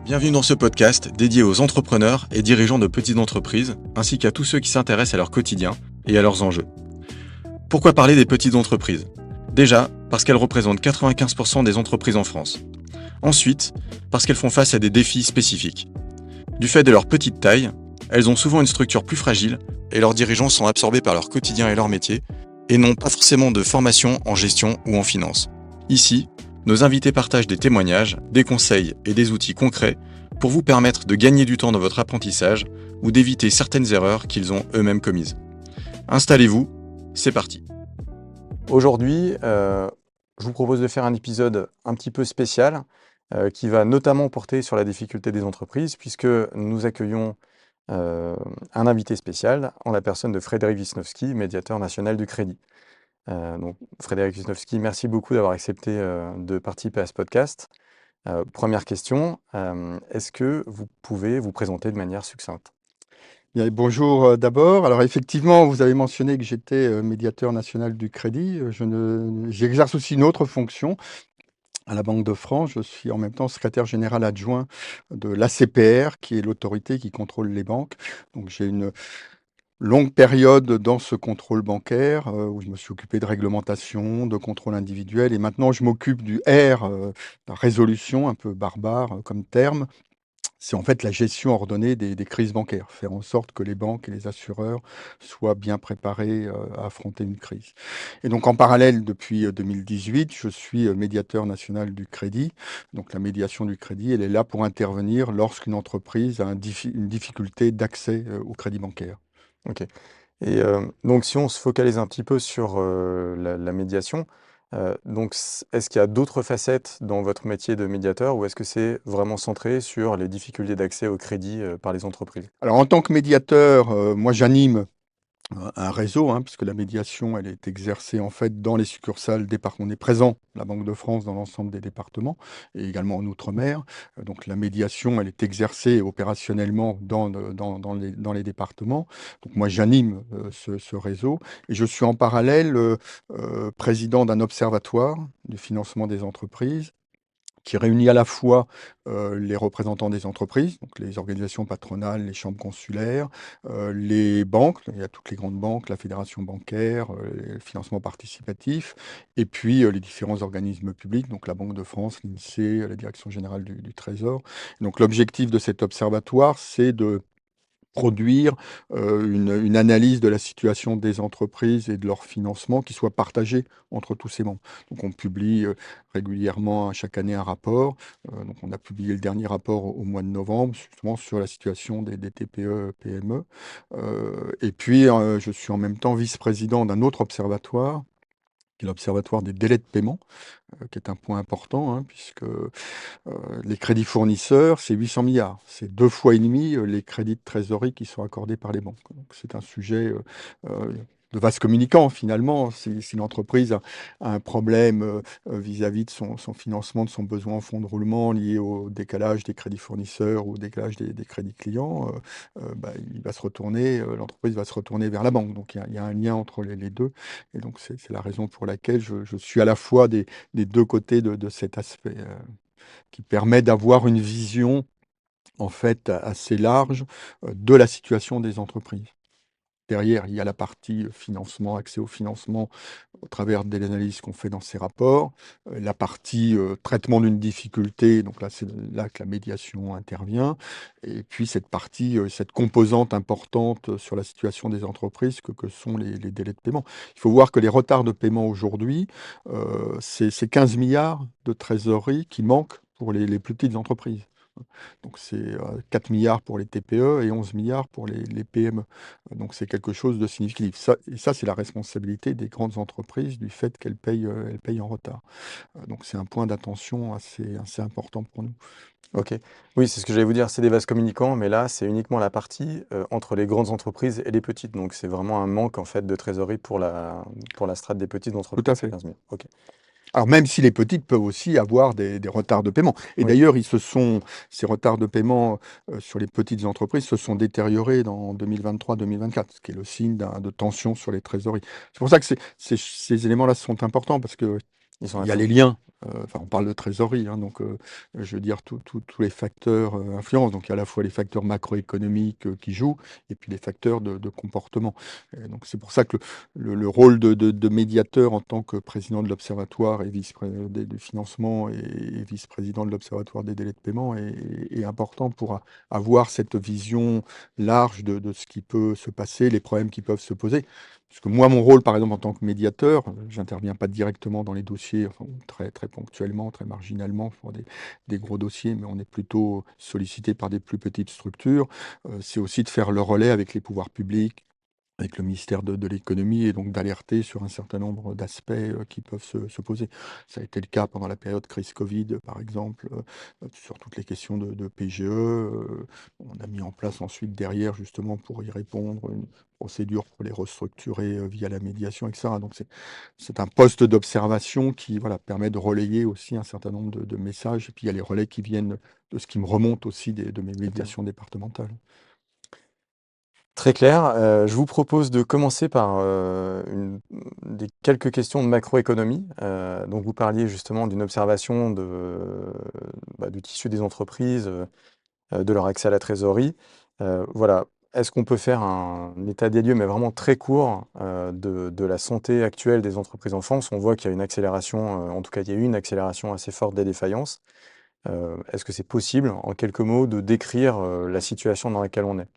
Bienvenue dans ce podcast dédié aux entrepreneurs et dirigeants de petites entreprises, ainsi qu'à tous ceux qui s'intéressent à leur quotidien et à leurs enjeux. Pourquoi parler des petites entreprises ? Déjà, parce qu'elles représentent 95% des entreprises en France. Ensuite, parce qu'elles font face à des défis spécifiques. Du fait de leur petite taille, elles ont souvent une structure plus fragile et leurs dirigeants sont absorbés par leur quotidien et leur métier, et n'ont pas forcément de formation en gestion ou en finance. Ici, nos invités partagent des témoignages, des conseils et des outils concrets pour vous permettre de gagner du temps dans votre apprentissage ou d'éviter certaines erreurs qu'ils ont eux-mêmes commises. Installez-vous, c'est parti. Aujourd'hui, je vous propose de faire un épisode un petit peu spécial qui va notamment porter sur la difficulté des entreprises puisque nous accueillons un invité spécial en la personne de Frédéric Wisnowski, médiateur national du crédit. Donc, Frédéric Wisnowski, merci beaucoup d'avoir accepté de participer à ce podcast. Première question, est-ce que vous pouvez vous présenter de manière succincte ? Bien, bonjour d'abord. Alors effectivement, vous avez mentionné que j'étais médiateur national du crédit. J'exerce aussi une autre fonction à la Banque de France. Je suis en même temps secrétaire général adjoint de l'ACPR, qui est l'autorité qui contrôle les banques. Donc j'ai une longue période dans ce contrôle bancaire où je me suis occupé de réglementation, de contrôle individuel, et maintenant je m'occupe du R, la résolution, un peu barbare comme terme. C'est en fait la gestion ordonnée des crises bancaires, faire en sorte que les banques et les assureurs soient bien préparés à affronter une crise. Et donc en parallèle, depuis 2018, je suis médiateur national du crédit. Donc la médiation du crédit, elle est là pour intervenir lorsqu'une entreprise a une difficulté d'accès au crédit bancaire. Ok. Et donc, si on se focalise un petit peu sur la médiation, donc, est-ce qu'il y a d'autres facettes dans votre métier de médiateur ou est-ce que c'est vraiment centré sur les difficultés d'accès au crédit par les entreprises ? Alors en tant que médiateur, moi j'anime un réseau, puisque la médiation, elle est exercée en fait dans les succursales on est présent, la Banque de France, dans l'ensemble des départements et également en Outre-mer. Donc la médiation, elle est exercée opérationnellement dans les départements. Donc moi, j'anime ce réseau et je suis en parallèle président d'un observatoire du financement des entreprises qui réunit à la fois les représentants des entreprises, donc les organisations patronales, les chambres consulaires, les banques, il y a toutes les grandes banques, la fédération bancaire, le financement participatif, et puis les différents organismes publics, donc la Banque de France, l'INSEE, la Direction générale du Trésor. Donc l'objectif de cet observatoire, c'est de produire une analyse de la situation des entreprises et de leur financement qui soit partagée entre tous ces membres. Donc on publie régulièrement chaque année un rapport. Donc on a publié le dernier rapport au mois de novembre, justement sur la situation des TPE, PME. Et puis je suis en même temps vice-président d'un autre observatoire, qui est l'Observatoire des délais de paiement, qui est un point important, puisque les crédits fournisseurs, c'est 800 milliards. C'est 2 fois et demi les crédits de trésorerie qui sont accordés par les banques. Donc c'est un sujet de vase communicant finalement. Si une entreprise a un problème vis-à-vis de son financement, de son besoin en fonds de roulement lié au décalage des crédits fournisseurs ou au décalage des crédits clients, l'entreprise va se retourner vers la banque. Donc il y a un lien entre les deux. Et donc c'est la raison pour laquelle je suis à la fois des deux côtés de cet aspect. Qui permet d'avoir une vision en fait assez large de la situation des entreprises. Derrière, il y a la partie financement, accès au financement au travers de l'analyse qu'on fait dans ces rapports, la partie traitement d'une difficulté, donc là c'est là que la médiation intervient, et puis cette partie, cette composante importante sur la situation des entreprises que sont les délais de paiement. Il faut voir que les retards de paiement aujourd'hui, c'est 15 milliards de trésorerie qui manquent pour les plus petites entreprises. Donc c'est 4 milliards pour les TPE et 11 milliards pour les PME. Donc c'est quelque chose de significatif. Ça, c'est la responsabilité des grandes entreprises du fait qu'elles payent en retard. Donc c'est un point d'attention assez important pour nous. Ok. Oui, c'est ce que j'allais vous dire, c'est des vases communicants, mais là, c'est uniquement la partie entre les grandes entreprises et les petites. Donc, c'est vraiment un manque en fait de trésorerie pour la strate des petites entreprises. Tout à fait. 15 000. Ok. Alors même si les petites peuvent aussi avoir des retards de paiement. Et Oui. d'ailleurs, ces retards de paiement sur les petites entreprises se sont détériorés dans 2023-2024, ce qui est le signe de tension sur les trésoreries. C'est pour ça que ces éléments-là sont importants parce que Ils sont il y a les attendus. liens. Enfin, on parle de trésorerie, hein, donc je veux dire tous les facteurs influencent. Donc il y a à la fois les facteurs macroéconomiques qui jouent et puis les facteurs de comportement. Et donc c'est pour ça que le rôle de médiateur en tant que président de l'Observatoire et du financement et vice-président de l'Observatoire des délais de paiement est important pour avoir cette vision large de ce qui peut se passer, les problèmes qui peuvent se poser. Parce que moi, mon rôle, par exemple, en tant que médiateur, j'interviens pas directement dans les dossiers, enfin, très, très ponctuellement, très marginalement pour des gros dossiers, mais on est plutôt sollicité par des plus petites structures. C'est aussi de faire le relais avec les pouvoirs publics, avec le ministère de l'économie et donc d'alerter sur un certain nombre d'aspects qui peuvent se poser. Ça a été le cas pendant la période crise Covid, par exemple, sur toutes les questions de PGE. On a mis en place ensuite derrière, justement, pour y répondre, une procédure pour les restructurer via la médiation, etc. Donc c'est un poste d'observation qui voilà, permet de relayer aussi un certain nombre de messages. Et puis il y a les relais qui viennent de ce qui me remonte aussi de mes Très bien. médiations départementales. Très clair. Je vous propose de commencer par des quelques questions de macroéconomie. Donc vous parliez justement d'une observation du tissu des entreprises, de leur accès à la trésorerie. Voilà. Est-ce qu'on peut faire un état des lieux, mais vraiment très court, de la santé actuelle des entreprises en France? On voit qu'il y a une accélération, en tout cas il y a eu une accélération assez forte des défaillances. Est-ce que c'est possible, en quelques mots, de décrire la situation dans laquelle on est?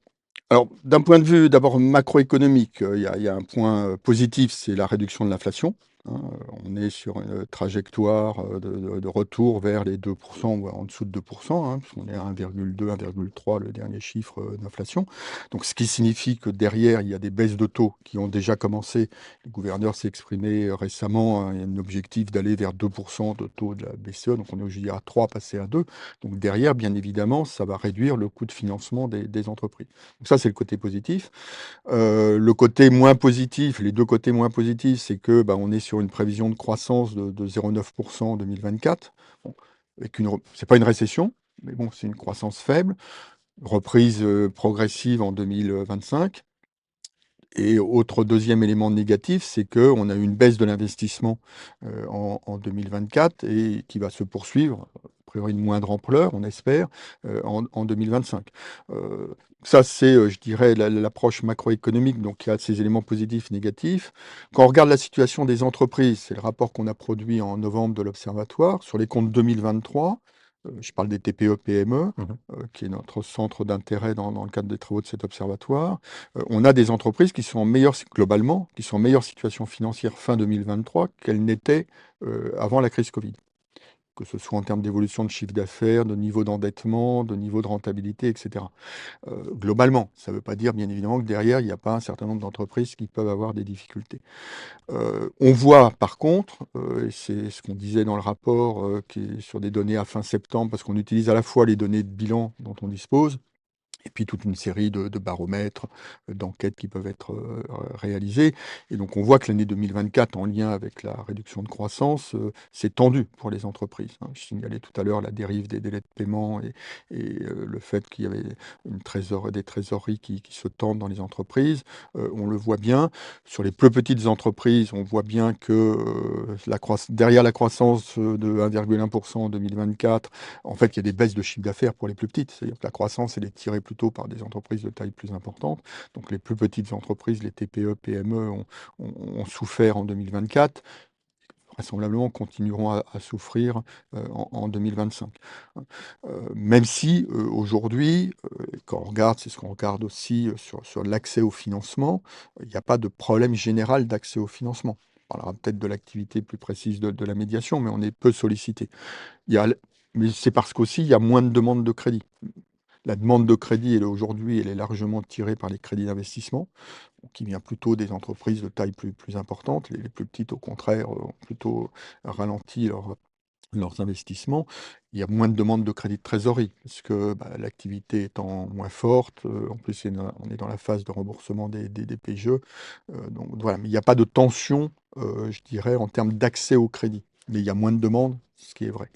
Alors, d'un point de vue d'abord macroéconomique, il y a un point positif, c'est la réduction de l'inflation, hein. On est sur une trajectoire de retour vers les 2% ou en dessous de 2%, hein, puisqu'on est à 1,2, 1,3 le dernier chiffre d'inflation. Donc, ce qui signifie que derrière, il y a des baisses de taux qui ont déjà commencé. Le gouverneur s'est exprimé récemment, hein, il y a un objectif d'aller vers 2% de taux de la BCE, donc on est aujourd'hui à 3, passer à 2. Donc derrière, bien évidemment, ça va réduire le coût de financement des entreprises. Donc ça, c'est le côté positif. Le côté moins positif, les 2 côtés moins positifs, c'est que, bah, on est sur une prévision de croissance de 0,9 en 2024. Bon, avec c'est pas une récession, mais bon, c'est une croissance faible, reprise, progressive en 2025. Et autre deuxième élément négatif, c'est qu'on a eu une baisse de l'investissement, en 2024 et qui va se poursuivre, a priori de moindre ampleur, on espère, en 2025. Ça, c'est, je dirais l'approche macroéconomique, donc il y a ces éléments positifs, négatifs. Quand on regarde la situation des entreprises, c'est le rapport qu'on a produit en novembre de l'Observatoire sur les comptes 2023, je parle des TPE-PME, Mmh. qui est notre centre d'intérêt dans le cadre des travaux de cet observatoire. On a des entreprises qui sont globalement, qui sont en meilleure situation financière fin 2023 qu'elles n'étaient avant la crise Covid. Que ce soit en termes d'évolution de chiffre d'affaires, de niveau d'endettement, de niveau de rentabilité, etc. Globalement, ça ne veut pas dire bien évidemment que derrière, il n'y a pas un certain nombre d'entreprises qui peuvent avoir des difficultés. On voit par contre, et c'est ce qu'on disait dans le rapport qui est sur des données à fin septembre, parce qu'on utilise à la fois les données de bilan dont on dispose, et puis toute une série de baromètres, d'enquêtes qui peuvent être, réalisées. Et donc on voit que l'année 2024, en lien avec la réduction de croissance, s'est tendue pour les entreprises, hein. Je signalais tout à l'heure la dérive des délais de paiement et le fait qu'il y avait des trésoreries qui se tendent dans les entreprises. On le voit bien. Sur les plus petites entreprises, on voit bien que, derrière la croissance, de 1,1 en 2024, en fait, il y a des baisses de chiffre d'affaires pour les plus petites. C'est-à-dire que la croissance, elle est tirée plutôt par des entreprises de taille plus importante. Donc les plus petites entreprises, les TPE, PME, ont souffert en 2024. Vraisemblablement continueront à souffrir en 2025. Même si aujourd'hui, quand on regarde, c'est ce qu'on regarde aussi sur l'accès au financement, il n'y a pas de problème général d'accès au financement. On parlera peut-être de l'activité plus précise de la médiation, mais on est peu sollicité. Il y a l Mais c'est parce qu'aussi, il y a moins de demandes de crédit. La demande de crédit, elle est largement tirée par les crédits d'investissement, qui vient plutôt des entreprises de taille plus importante. Les plus petites, au contraire, ont plutôt ralenti leurs investissements. Il y a moins de demandes de crédit de trésorerie parce que, bah, l'activité étant moins forte, en plus, on est dans la phase de remboursement des PGE, donc voilà. Mais il n'y a pas de tension, je dirais, en termes d'accès au crédit. mais il y a moins de demandes, ce qui est vrai.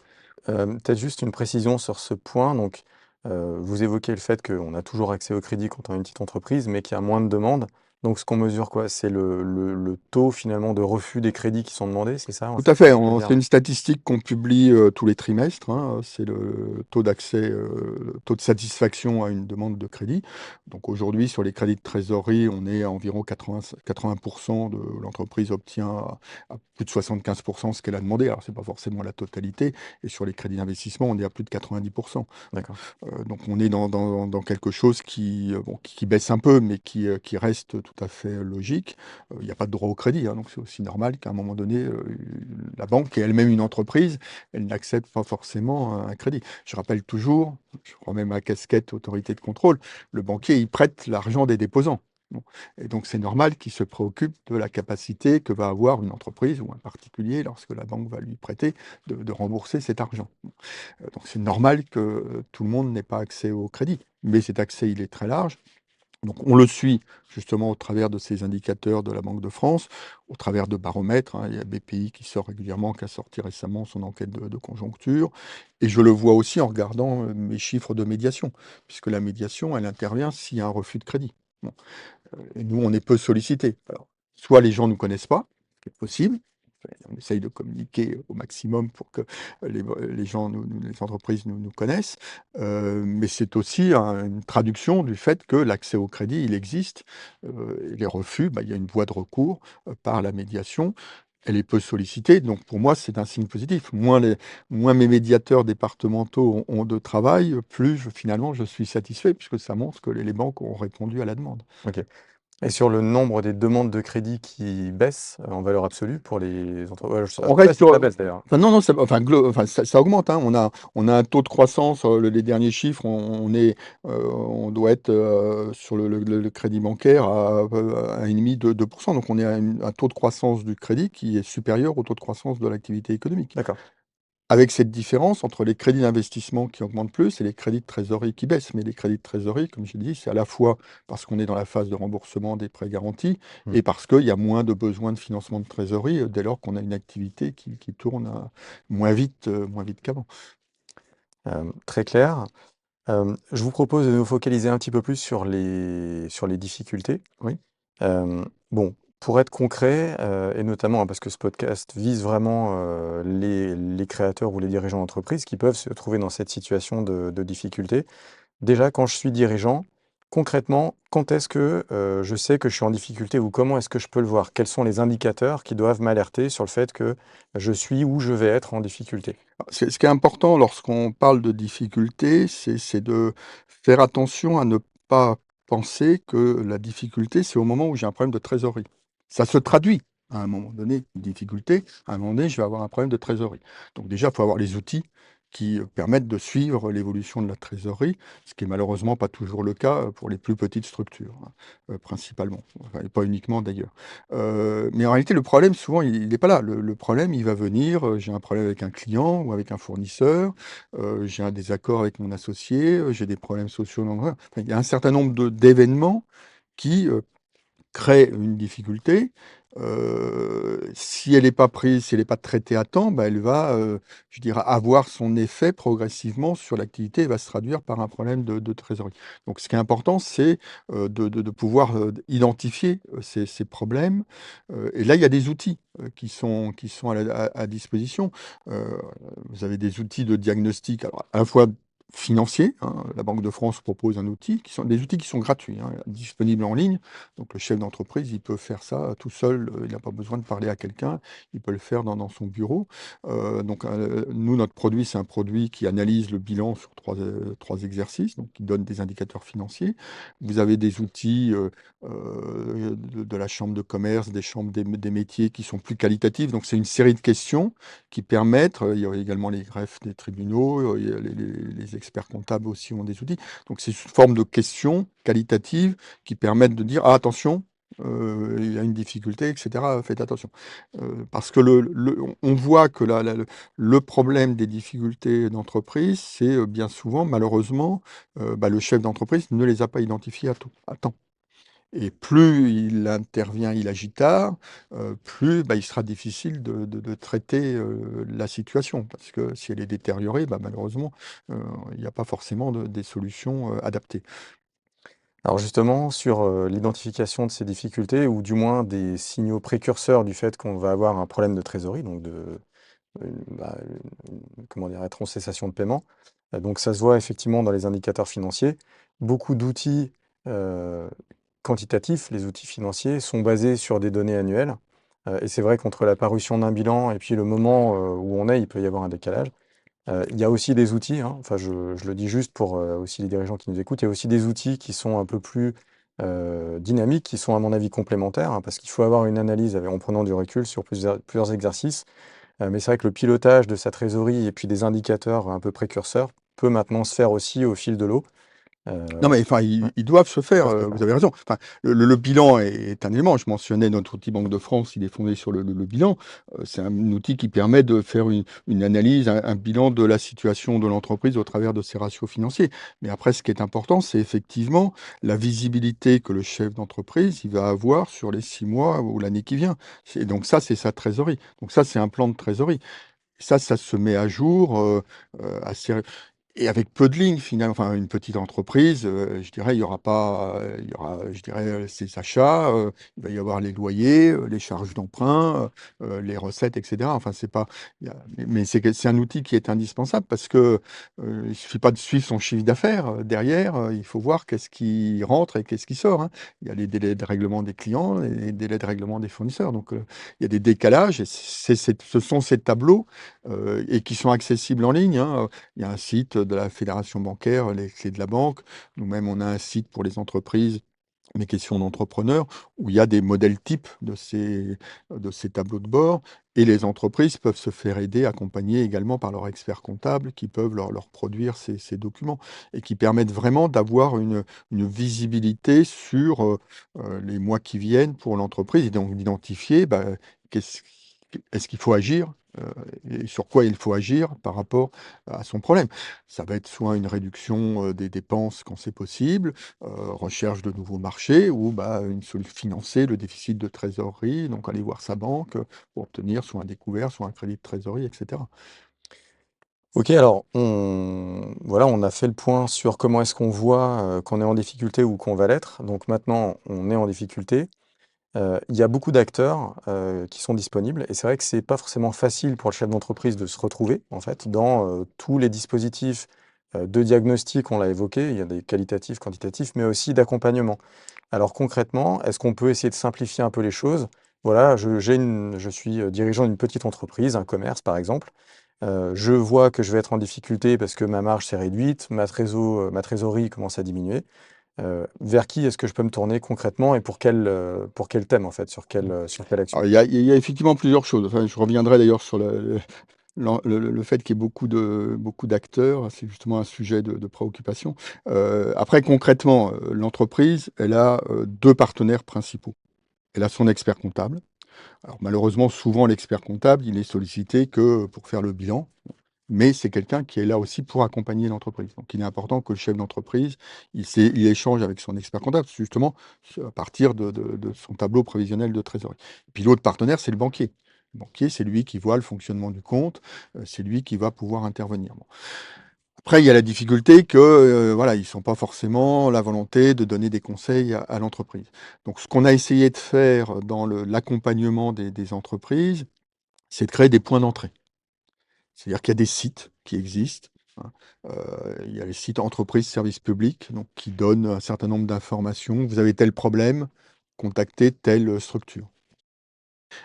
Peut-être juste une précision sur ce point. Donc, vous évoquez le fait qu'on a toujours accès au crédit quand on a une petite entreprise, mais qu'il y a moins de demandes. Donc, ce qu'on mesure quoi? C'est le taux finalement de refus des crédits qui sont demandés, c'est ça en Tout fait? à fait, Si je veux c'est bien. une statistique qu'on publie tous les trimestres, hein, c'est le taux d'accès, le taux de satisfaction à une demande de crédit. Donc aujourd'hui, sur les crédits de trésorerie, on est à environ 80% de l'entreprise obtient à plus de 75% ce qu'elle a demandé. Alors, c'est pas forcément la totalité. Et sur les crédits d'investissement, on est à plus de 90%. D'accord. Donc on est dans quelque chose bon, qui baisse un peu, mais qui reste tout à fait logique. Il n'y a pas de droit au crédit, hein, donc c'est aussi normal qu'à un moment donné, la banque, qui est elle-même une entreprise, elle n'accepte pas forcément un crédit. Je rappelle toujours, je prends même ma casquette autorité de contrôle, le banquier, il prête l'argent des déposants. Bon, et donc c'est normal qu'il se préoccupe de la capacité que va avoir une entreprise ou un particulier, lorsque la banque va lui prêter, de rembourser cet argent. Donc c'est normal que, tout le monde n'ait pas accès au crédit, mais cet accès, il est très large. Donc on le suit justement au travers de ces indicateurs de la Banque de France, au travers de baromètres, hein. Il y a BPI qui sort régulièrement, qui a sorti récemment son enquête de conjoncture, et je le vois aussi en regardant, mes chiffres de médiation, puisque la médiation, elle intervient s'il y a un refus de crédit. Bon, et nous, on est peu sollicités. Alors, soit les gens ne nous connaissent pas, ce qui est possible, on essaye de communiquer au maximum pour que les gens, les entreprises nous connaissent, mais c'est aussi une traduction du fait que l'accès au crédit, il existe, et les refus, bah, il y a une voie de recours, par la médiation. Elle est peu sollicitée, donc pour moi, c'est un signe positif. Moins mes médiateurs départementaux ont de travail, plus finalement je suis satisfait, puisque ça montre que les banques ont répondu à la demande. OK. Et sur le nombre des demandes de crédit qui baissent, en valeur absolue pour les entreprises, je On sais pas reste si ça sur, baisse d'ailleurs? enfin non, non, ça augmente, hein. On a un taux de croissance, les derniers chiffres, on doit être, sur le crédit bancaire à 1,5 de 2. Donc on est à un taux de croissance du crédit qui est supérieur au taux de croissance de l'activité économique. D'accord. Avec cette différence entre les crédits d'investissement qui augmentent plus et les crédits de trésorerie qui baissent. Mais les crédits de trésorerie, comme j'ai dit, c'est à la fois parce qu'on est dans la phase de remboursement des prêts garantis Mmh. et parce qu'il y a moins de besoins de financement de trésorerie, dès lors qu'on a une activité qui tourne, moins vite qu'avant. Très clair. Je vous propose de nous focaliser un petit peu plus sur les difficultés. Oui. Bon, pour être concret, et notamment, hein, parce que ce podcast vise vraiment, les créateurs ou les dirigeants d'entreprise qui peuvent se trouver dans cette situation de difficulté. Déjà, quand je suis dirigeant, concrètement, quand est-ce que, je sais que je suis en difficulté ou comment est-ce que je peux le voir? Quels sont les indicateurs qui doivent m'alerter sur le fait que je suis ou je vais être en difficulté? Ce qui est important lorsqu'on parle de difficulté, c'est de faire attention à ne pas penser que la difficulté, c'est au moment où j'ai un problème de trésorerie. Ça se traduit à un moment donné, une difficulté, à un moment donné, je vais avoir un problème de trésorerie. Donc déjà, il faut avoir les outils qui, permettent de suivre l'évolution de la trésorerie, ce qui est malheureusement pas toujours le cas, pour les plus petites structures, hein, principalement, enfin et pas uniquement d'ailleurs. Mais en réalité, le problème souvent, il est pas là. Le problème, il va venir, j'ai un problème avec un client ou avec un fournisseur, j'ai un désaccord avec mon associé, j'ai des problèmes sociaux dans le enfin, il y a un certain nombre d'événements qui, crée une difficulté, si elle n'est pas prise, si elle n'est pas traitée à temps, bah, elle va, je dirais, avoir son effet progressivement sur l'activité et va se traduire par un problème de trésorerie. Donc ce qui est important, c'est, de pouvoir, identifier, ces problèmes, et là, il y a des outils, qui sont à disposition. Heu, Vous avez des outils de diagnostic, alors à la fois financiers, hein, la Banque de France propose un outil qui sont des outils qui sont gratuits, hein, disponibles en ligne. Donc le chef d'entreprise, il peut faire ça tout seul, il n'a pas besoin de parler à quelqu'un, il peut le faire dans son bureau. Donc nous, notre produit, c'est un produit qui analyse le bilan sur 3 exercices, donc qui donne des indicateurs financiers. Vous avez des outils, de la chambre de commerce, des chambres des métiers qui sont plus qualitatifs. Donc c'est une série de questions qui permettent, il y a également les greffes des tribunaux, il y a les experts comptables aussi ont des outils. Donc c'est sous forme de questions qualitatives qui permettent de dire: «Ah attention, il y a une difficulté et cetera, faites attention». Parce que on voit que le problème des difficultés d'entreprise, c'est, bien souvent malheureusement, bah, le chef d'entreprise ne les a pas identifiées à temps. Et plus il intervient, il agit tard, plus, il sera difficile de traiter, la situation. Parce que si elle est détériorée, malheureusement, heu, il n'y a pas forcément des solutions, adaptées. Alors justement, sur l'identification de ces difficultés, ou du moins des signaux précurseurs du fait qu'on va avoir un problème de trésorerie, donc comment dire, être en cessation de paiement. Donc ça se voit effectivement dans les indicateurs financiers. Beaucoup d'outils euh, quantitatifs, les outils financiers, sont basés sur des données annuelles. Et c'est vrai qu'entre la parution d'un bilan et puis le moment où on est, il peut y avoir un décalage. Il y a aussi des outils, hein, enfin je le dis juste pour aussi les dirigeants qui nous écoutent, il y a aussi des outils qui sont un peu plus dynamiques, qui sont à mon avis complémentaires, hein, parce qu'il faut avoir une analyse en prenant du recul sur plusieurs exercices. Mais c'est vrai que le pilotage de sa trésorerie et puis des indicateurs un peu précurseurs peut maintenant se faire aussi au fil de l'eau. Non, Euh, mais enfin, ouais, ils doivent se ils faire, peuvent se faire. vous avez raison. Enfin, le bilan est un élément. Je mentionnais notre outil Banque de France, il est fondé sur le bilan. C'est un outil qui permet de faire une analyse, un bilan de la situation de l'entreprise au travers de ses ratios financiers. Mais après, ce qui est important, c'est effectivement la visibilité que le chef d'entreprise, il va avoir sur les 6 mois ou l'année qui vient. C'est donc ça, c'est sa trésorerie. Donc ça, c'est un plan de trésorerie. Ça se met à jour, assez et avec peu de lignes finalement, enfin une petite entreprise, je dirais il y aura pas, il y aura, je dirais, ses achats, il va y avoir les loyers, les charges d'emprunt, les recettes et cetera. Enfin c'est pas il y a mais c'est un outil qui est indispensable parce que, il suffit pas de suivre son chiffre d'affaires, derrière, il faut voir qu'est-ce qui rentre et qu'est-ce qui sort, hein. Il y a les délais de règlement des clients, les délais de règlement des fournisseurs, donc il y a des décalages et ce sont ces tableaux, et qui sont accessibles en ligne, hein. Il y a un site de la fédération bancaire, les clés de la banque. Nous-mêmes, on a un site pour les entreprises, mes questions d'entrepreneurs, où il y a des modèles types de ces tableaux de bord. Et les entreprises peuvent se faire aider, accompagner également par leurs experts comptables qui peuvent leur produire ces documents et qui permettent vraiment d'avoir une visibilité sur les mois qui viennent pour l'entreprise et donc d'identifier qu'est-ce est-ce qu'il faut agir et sur quoi il faut agir par rapport à son problème. Ça va être soit une réduction des dépenses quand c'est possible, recherche de nouveaux marchés ou une solution financer le déficit de trésorerie, donc aller voir sa banque, pour obtenir soit un découvert, soit un crédit de trésorerie et cetera. Ok, alors voilà, on a fait le point sur comment est-ce qu'on voit qu'on est en difficulté ou qu'on va l'être. Donc maintenant, on est en difficulté. Il y a beaucoup d'acteurs qui sont disponibles et c'est vrai que c'est pas forcément facile pour le chef d'entreprise de se retrouver en fait dans tous les dispositifs de diagnostic, on l'a évoqué, il y a des qualitatifs, quantitatifs, mais aussi d'accompagnement. Alors concrètement, est-ce qu'on peut essayer de simplifier un peu les choses? Voilà, je suis dirigeant d'une petite entreprise, un commerce par exemple. Je vois que je vais être en difficulté parce que ma marge s'est réduite, ma trésorerie commence à diminuer. Vers qui est-ce que je peux me tourner concrètement et pour quel thème en fait, sur quelle action? Alors il y a effectivement plusieurs choses. Enfin, je reviendrai d'ailleurs sur le fait qu'il y ait beaucoup d'acteurs, c'est justement un sujet de préoccupation. Après concrètement, l'entreprise, elle a, 2 partenaires principaux. Elle a son expert comptable. Alors malheureusement, souvent l'expert comptable, il est sollicité que pour faire le bilan, mais c'est quelqu'un qui est là aussi pour accompagner l'entreprise. Donc il est important que le chef d'entreprise, il échange avec son expert comptable, justement, à partir de son tableau prévisionnel de trésorerie. Et puis l'autre partenaire, c'est le banquier. Le banquier, c'est lui qui voit le fonctionnement du compte, c'est lui qui va pouvoir intervenir. Bon. Après, il y a la difficulté que, voilà, ils sont pas forcément la volonté de donner des conseils à l'entreprise. Donc ce qu'on a essayé de faire dans l'accompagnement des entreprises, c'est de créer des points d'entrée. C'est-à-dire qu'il y a des sites qui existent, hein. Il y a les sites entreprises services publics, donc qui donnent un certain nombre d'informations. Vous avez tel problème, contactez telle structure.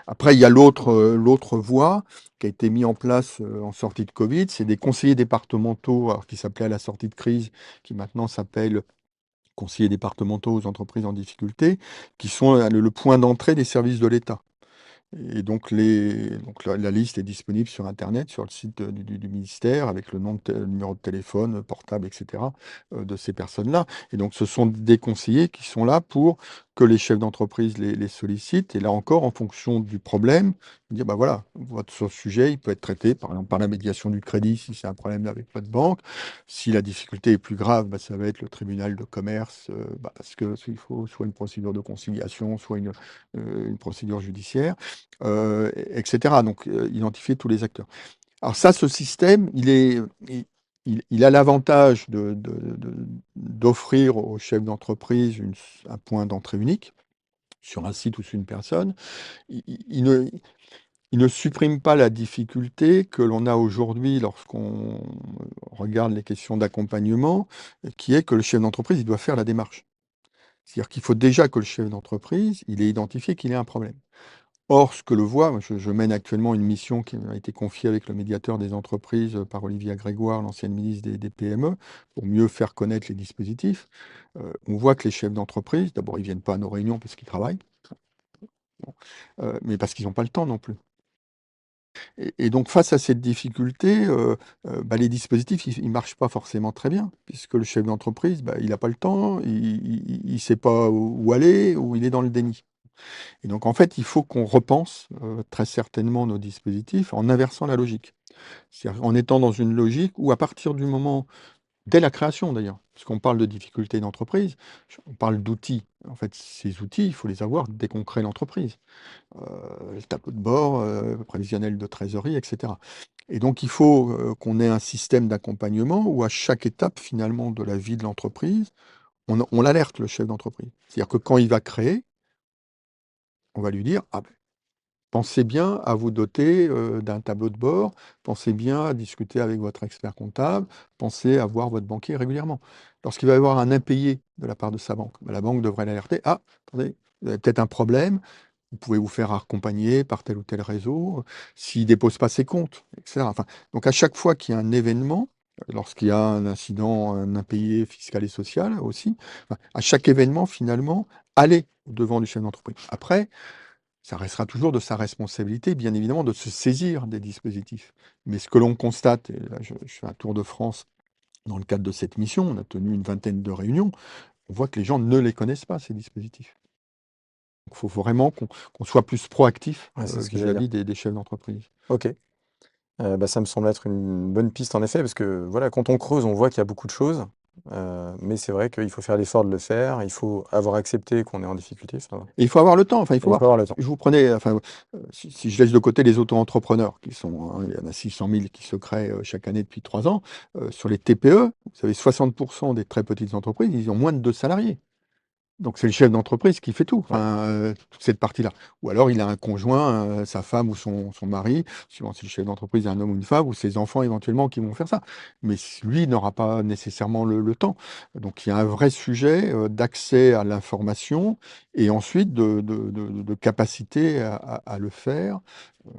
Après, il y a l'autre voie qui a été mis en place, en sortie de Covid, c'est des conseillers départementaux, alors qui s'appelaient à la sortie de crise, qui maintenant s'appellent conseillers départementaux aux entreprises en difficulté, qui sont, le point d'entrée des services de l'État. Et donc la liste est disponible sur internet, sur le site du ministère avec le nom le numéro de téléphone, portable et cetera, de ces personnes-là. Et donc ce sont des conseillers qui sont là pour que les chefs d'entreprise les sollicitent et là encore en fonction du problème, dire, bah voilà, votre sujet, il peut être traité par exemple par la médiation du crédit si c'est un problème avec votre banque. Si la difficulté est plus grave, bah, ça va être le tribunal de commerce, parce que il faut soit une procédure de conciliation, soit une procédure judiciaire, etc. Donc, identifier tous les acteurs. Alors ça, ce système, il a l'avantage d'offrir aux chefs d'entreprise un point d'entrée unique sur un site ou sur une personne. Il ne supprime pas la difficulté que l'on a aujourd'hui lorsqu'on regarde les questions d'accompagnement, qui est que le chef d'entreprise, il doit faire la démarche. C'est-à-dire qu'il faut déjà que le chef d'entreprise, il ait identifié qu'il y a un problème. Or, ce que le voit, moi, je mène actuellement une mission qui m'a été confiée avec le médiateur des entreprises par Olivia Grégoire, l'ancienne ministre des PME, pour mieux faire connaître les dispositifs. On voit que les chefs d'entreprise, d'abord, ils ne viennent pas à nos réunions parce qu'ils travaillent, bon, mais parce qu'ils n'ont pas le temps non plus. Et donc face à cette difficulté, les dispositifs, ils marchent pas forcément très bien, puisque le chef d'entreprise, il a pas le temps, il sait pas où aller ou il est dans le déni. Et donc en fait, il faut qu'on repense, très certainement nos dispositifs en inversant la logique. C'est-à-dire en étant dans une logique où à partir du moment dès la création d'ailleurs, parce qu'on parle de difficultés d'entreprise, on parle d'outils. En fait, ces outils, il faut les avoir dès qu'on crée l'entreprise. Le tableau de bord, prévisionnel de trésorerie, et cetera. Et donc il faut, qu'on ait un système d'accompagnement où à chaque étape finalement de la vie de l'entreprise, on l'alerte le chef d'entreprise. C'est-à-dire que quand il va créer, on va lui dire: «Ah beh, pensez bien à vous doter, d'un tableau de bord, pensez bien à discuter avec votre expert comptable, pensez à voir votre banquier régulièrement». Lorsqu'il va y avoir un impayé de la part de sa banque, la banque devrait l'alerter: «Ah, attendez, vous avez peut-être un problème, vous pouvez vous faire accompagner par tel ou tel réseau, s'il dépose pas ses comptes», et cetera. Enfin, donc à chaque fois qu'il y a un événement, lorsqu'il y a un incident, un impayé fiscal et social aussi, enfin, à chaque événement finalement, aller au-devant du chef d'entreprise. Après, ça restera toujours de sa responsabilité, bien évidemment, de se saisir des dispositifs. Mais ce que l'on constate, et là je fais un tour de France dans le cadre de cette mission, on a tenu une vingtaine de réunions, on voit que les gens ne les connaissent pas, ces dispositifs. Il faut vraiment qu'on soit plus proactif, Ouais, c'est ce que j'allais dire. vis-à-vis des chefs d'entreprise. Ok. Ça me semble être une bonne piste en effet, parce que voilà, quand on creuse, on voit qu'il y a beaucoup de choses, mais c'est vrai qu'il faut faire l'effort de le faire, il faut avoir accepté qu'on est en difficulté, enfin, Et il faut avoir le temps, enfin il et faut il voir. faut avoir le temps. Je vous prenais, enfin, si je laisse de côté les auto-entrepreneurs qui sont, hein, il y en a 600 000 qui se créent, chaque année depuis 3 ans. Sur les TPE, vous savez 60 des très petites entreprises, ils ont moins de 2 salariés. Donc c'est le chef d'entreprise qui fait tout, Ouais. enfin, toute cette partie-là. Ou alors il a un conjoint, sa femme ou son mari, suivant si le chef d'entreprise est un homme ou une femme, ou ses enfants éventuellement qui vont faire ça. Mais lui n'aura pas nécessairement le temps. Donc il y a un vrai sujet, d'accès à l'information et ensuite de capacité à le faire. Heu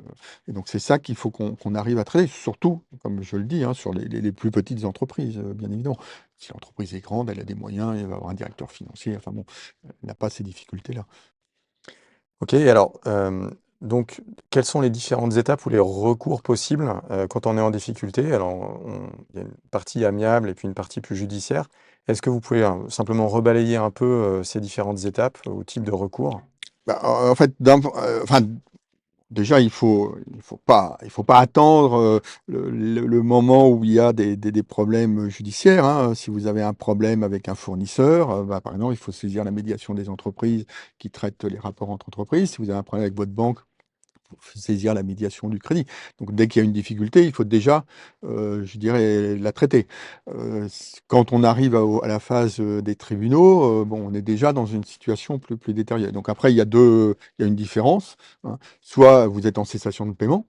et donc c'est ça qu'il faut qu'on arrive à traiter, surtout, comme je le dis, hein, sur les plus petites entreprises, bien évidemment. Si l'entreprise est grande, elle a des moyens, elle va avoir un directeur financier, enfin bon, elle n'a pas ces difficultés-là. Ok, alors, donc, quelles sont les différentes étapes ou les recours possibles quand on est en difficulté? Alors, il y a une partie amiable et puis une partie plus judiciaire. Est-ce que vous pouvez simplement rebalayer un peu ces différentes étapes ou types de recours? En fait, enfin, déjà, il faut pas attendre, le moment où il y a des problèmes judiciaires, hein. Si vous avez un problème avec un fournisseur, par exemple, il faut saisir la médiation des entreprises qui traitent les rapports entre entreprises. Si vous avez un problème avec votre banque, faut saisir la médiation du crédit. Donc dès qu'il y a une difficulté, il faut déjà, je dirais, la traiter. Quand on arrive à la phase, des tribunaux, bon, on est déjà dans une situation plus détériorée. Donc après, il y a une différence, hein. Soit vous êtes en cessation de paiement,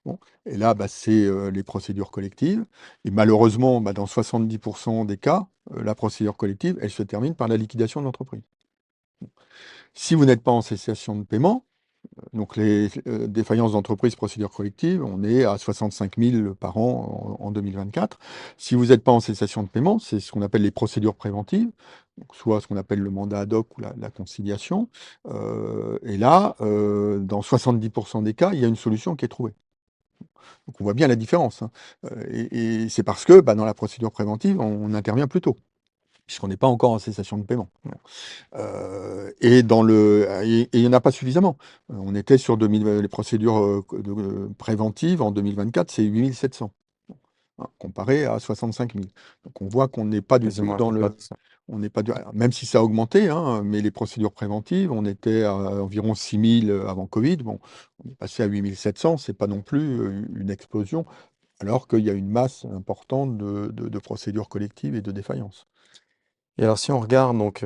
bon, et là, c'est, les procédures collectives et malheureusement, dans 70 des cas, la procédure collective, elle se termine par la liquidation de l'entreprise. Si vous n'êtes pas en cessation de paiement, donc les, défaillances d'entreprise, procédure collective, on est à 65 000 par an en 2024. Si vous n'êtes pas en cessation de paiement, c'est ce qu'on appelle les procédures préventives, donc soit ce qu'on appelle le mandat ad hoc ou la conciliation. Et là, dans 70 des cas, il y a une solution qui est trouvée. Donc on voit bien la différence, hein. Et c'est parce que, dans la procédure préventive, on intervient plus tôt. puisqu'on n'est pas encore en cessation de paiement. Ouais. Et il y en a pas suffisamment. On était sur 2000, les procédures, préventives en 2024, c'est 8 700, hein, comparé à 65 000. Donc on voit qu'on n'est pas du tout Quasiment à dans peu près le ça. on n'est pas du alors même si ça a augmenté, hein, mais les procédures préventives, on était à environ 6 000 avant Covid. Bon, on est passé à 8 700, c'est pas non plus, une explosion, alors qu'il y a une masse importante de procédures collectives et de défaillances. Et alors si on regarde donc,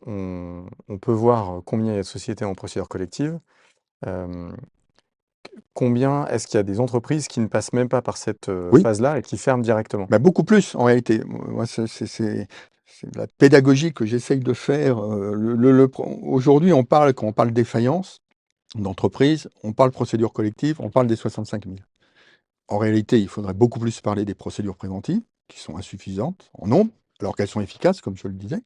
on peut voir combien il y a de sociétés en procédure collective. Hem, Combien est-ce qu'il y a des entreprises qui ne passent même pas par cette, Oui. phase-là et qui ferment directement? Bah, beaucoup plus en réalité. Moi, c'est de la pédagogie que j'essaye de faire, le pro aujourd'hui, quand on parle défaillance d'entreprise, on parle procédure collective, on parle des 65 000. En réalité, il faudrait beaucoup plus parler des procédures préventives, qui sont insuffisantes en nombre, alors qu'elles sont efficaces, comme je le disais.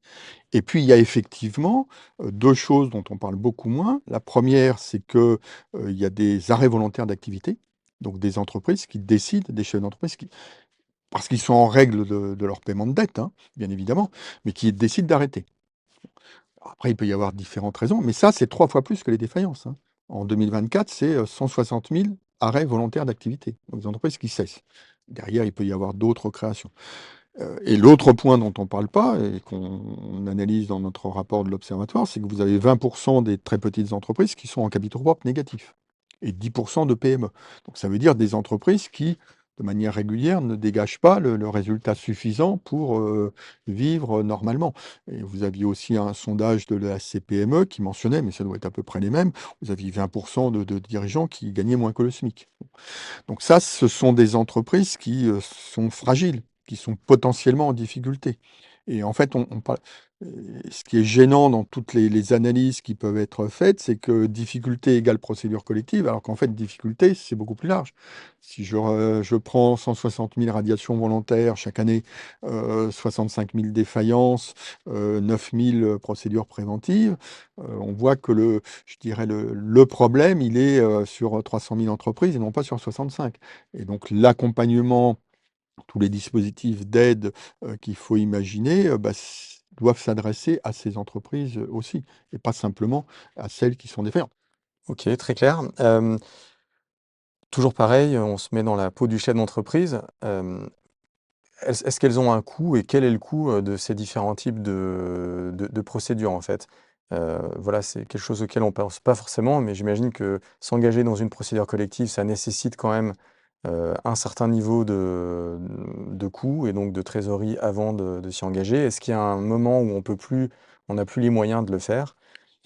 Et puis, il y a effectivement, 2 choses dont on parle beaucoup moins. La première, c'est que, il y a des arrêts volontaires d'activité, donc des entreprises qui décident, des chefs d'entreprise qui parce qu'ils sont en règle de leur paiement de dette, hein, bien évidemment, mais qui décident d'arrêter. Après, il peut y avoir différentes raisons, mais ça, c'est 3 fois plus que les défaillances, hein. En 2024, c'est, 160 000 arrêts volontaires d'activité, donc des entreprises qui cessent. Derrière, il peut y avoir d'autres créations. Et l'autre point dont on ne parle pas et qu'on analyse dans notre rapport de l'Observatoire, c'est que vous avez 20 des très petites entreprises qui sont en capitaux propres négatifs et 10 de PME. Donc ça veut dire des entreprises qui, de manière régulière, ne dégagent pas le résultat suffisant pour, vivre normalement. Et vous aviez aussi un sondage de la CPME qui mentionnait, mais ça doit être à peu près les mêmes, vous aviez 20 de dirigeants qui gagnaient moins que le SMIC. Donc ça, ce sont des entreprises qui, sont fragiles, qui sont potentiellement en difficulté. Et en fait, on parle ce qui est gênant dans toutes les analyses qui peuvent être faites, c'est que difficulté égale procédure collective, alors qu'en fait, difficulté, c'est beaucoup plus large. Si je prends 160 000 radiations volontaires chaque année, 65 000 défaillances, 9 000 procédures préventives, on voit que je dirais le problème, il est, sur 300 000 entreprises et non pas sur 65. Et donc l'accompagnement, tous les dispositifs d'aide, qu'il faut imaginer, bah, doivent s'adresser à ces entreprises, aussi et pas simplement à celles qui sont défaillantes. OK, très clair. Toujours pareil, on se met dans la peau du chef d'entreprise. Est-ce qu'elles ont un coût et quel est le coût, de ces différents types de procédures, en fait? Voilà, c'est quelque chose auquel on pense pas forcément, mais j'imagine que s'engager dans une procédure collective, ça nécessite quand même, un certain niveau de coût et donc de trésorerie avant de s'y engager. Est-ce qu'il y a un moment où on n'a plus les moyens de le faire?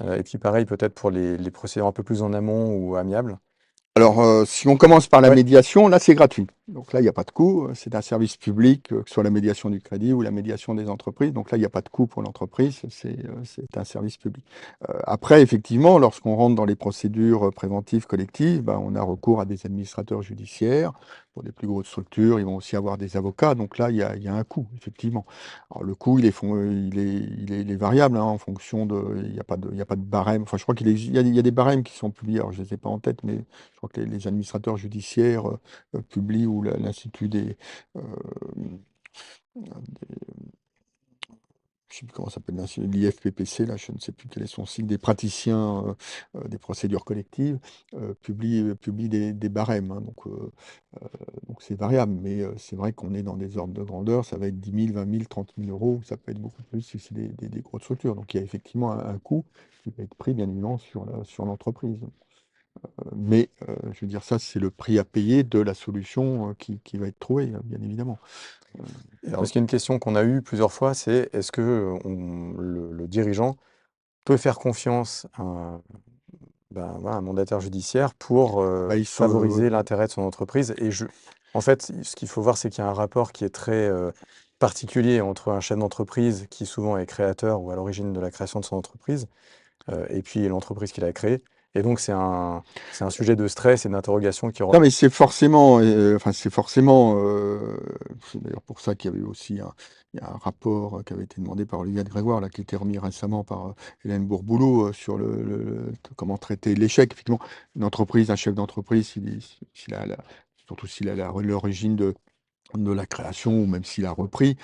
Et puis pareil peut-être pour les procédures un peu plus en amont ou amiables? Alors, si on commence par la Ouais. médiation, là, c'est gratuit. Donc là, il y a pas de coût, c'est un service public, que ce soit la médiation du crédit ou la médiation des entreprises. Donc là, il y a pas de coût pour l'entreprise, c'est un service public. Après, effectivement, lorsqu'on rentre dans les procédures, préventives collectives, bah, on a recours à des administrateurs judiciaires. Pour des plus grosses structures, ils vont aussi avoir des avocats. Donc là, il y a un coût, effectivement. Alors le coût, il est variable, hein, en fonction de il y a pas de barème. Enfin, je crois qu'il y a des barèmes qui sont publiés, alors je les ai pas en tête, mais je crois que les administrateurs judiciaires, publient ou l'institut je sais plus comment ça s'appelle, l'IFPPC, là, je ne sais plus quel est son sigle, des praticiens, des procédures collectives, publient des barèmes, hein, donc c'est variable. Mais, c'est vrai qu'on est dans des ordres de grandeur, ça va être 10 000, 20 000, 30 000 €, ça peut être beaucoup plus si c'est des grosses structures. Donc il y a effectivement un coût qui va être pris, bien évidemment, sur l'entreprise. Mais, je veux dire, ça, c'est le prix à payer de la solution, qui va être trouvée, bien évidemment. Parce qu'il y a une question qu'on a eue plusieurs fois, c'est est-ce que, le dirigeant peut faire confiance à voilà, un mandataire judiciaire pour, Bah, ils sont, favoriser l'intérêt de son entreprise? En fait, ce qu'il faut voir, c'est qu'il y a un rapport qui est très, particulier entre un chef d'entreprise qui souvent est créateur ou à l'origine de la création de son entreprise, et puis l'entreprise qu'il a créée et donc c'est un sujet de stress et d'interrogation qui non, aura mais c'est forcément, enfin, c'est forcément, c'est d'ailleurs pour ça qu'il y avait aussi il y a un rapport, qui avait été demandé par Olivier de Grégoire, là, qui a été remis récemment par, Hélène Bourboulot, sur comment traiter l'échec. Effectivement, une entreprise, un chef d'entreprise, s'il a la surtout s'il a l'origine de la création ou même s'il a repris,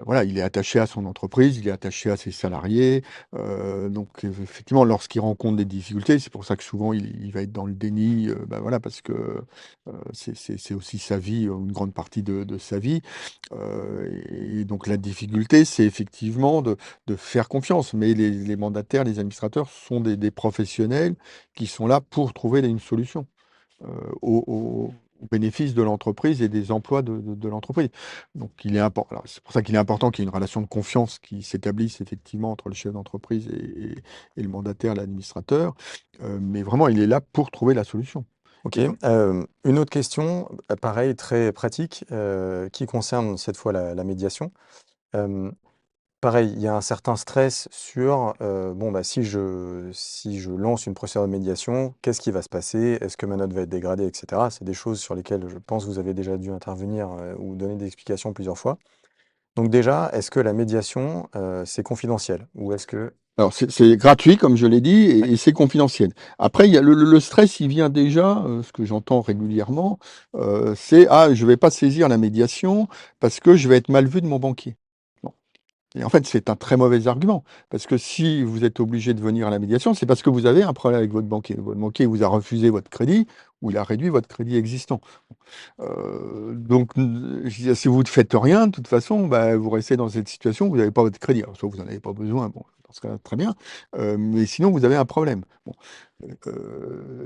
voilà, il est attaché à son entreprise, il est attaché à ses salariés, donc effectivement, lorsqu'il rencontre des difficultés, c'est pour ça que souvent il va être dans le déni, bah, voilà, parce que, c'est aussi sa vie, une grande partie de sa vie, et donc la difficulté, c'est effectivement de faire confiance, mais les mandataires, les administrateurs sont des professionnels qui sont là pour trouver une solution au bénéfice de l'entreprise et des emplois de l'entreprise. Donc il est important. Alors c'est pour ça qu'il est important qu'il y ait une relation de confiance qui s'établisse effectivement entre le chef d'entreprise et le mandataire, l'administrateur, mais vraiment il est là pour trouver la solution. OK, Et une autre question, pareil, très pratique, qui concerne cette fois la médiation. Hem, Pareil, il y a un certain stress sur, bon, bah, si je lance une procédure de médiation, qu'est-ce qui va se passer? Est-ce que ma note va être dégradée et cetera? C'est des choses sur lesquelles je pense que vous avez déjà dû intervenir, ou donner des explications plusieurs fois. Donc déjà, est-ce que la médiation, c'est confidentiel? Ou est-ce que alors c'est gratuit comme je l'ai dit et ouais, c'est confidentiel. Après il y a le stress, il vient déjà, ce que j'entends régulièrement, c'est: «Ah, je vais pas saisir la médiation parce que je vais être mal vu de mon banquier». Bon. Et en fait, c'est un très mauvais argument, parce que si vous êtes obligé de venir à la médiation, c'est parce que vous avez un problème avec votre banquier. Votre banquier vous a refusé votre crédit ou il a réduit votre crédit existant. Donc je veux dire, si vous ne faites rien, de toute façon, bah, vous restez dans cette situation, vous n'avez pas votre crédit. Alors soit vous n'en avez pas besoin, bon, dans ce cas-là, très bien, mais sinon vous avez un problème. Bon,